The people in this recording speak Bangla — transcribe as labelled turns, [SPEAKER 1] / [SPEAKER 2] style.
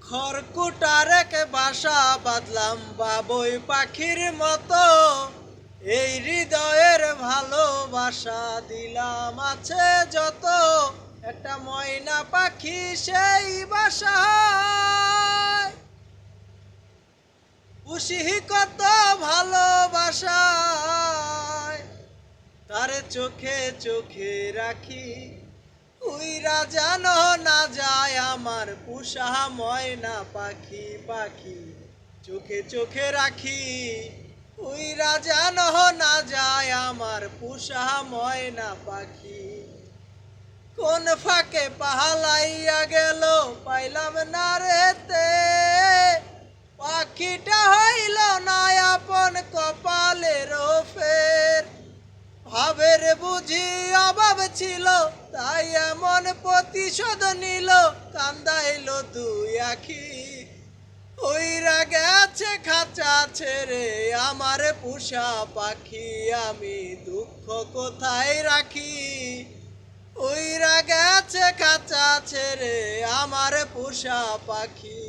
[SPEAKER 1] খড়কুটার এক বাসা বাঁধলাম বাবুই পাখির মতো, এই হৃদয়ের ভালোবাসা দিলাম আছে যত। একটা ময়না পাখি সেই বাসায় পুষি কত ভালোবাসায়, তারে চোখে চোখে রাখি, উইরা জানো না যায় আমার পুষা ময়না পাখি। পাখি চোখে চোখে রাখি, উইরা জানো না যায় আমার পুষা ময়না পাখি। কোন ফাঁকে পাহালাইয়া গেল পাইলাম না রেতে, পাখিটা হইল না আপন কপালের ফের। ভাবের বুঝি অভাব ছিল তাই এমন প্রতিশোধ নিল, কান্দাইল দুই আখি। উইরা গেছে খাঁচা ছেড়ে আমার পুষা পাখি, আমি দুঃখ কোথায় রাখি। উইরা গেছে খাঁচা ছেড়ে আমার পুষা পাখি।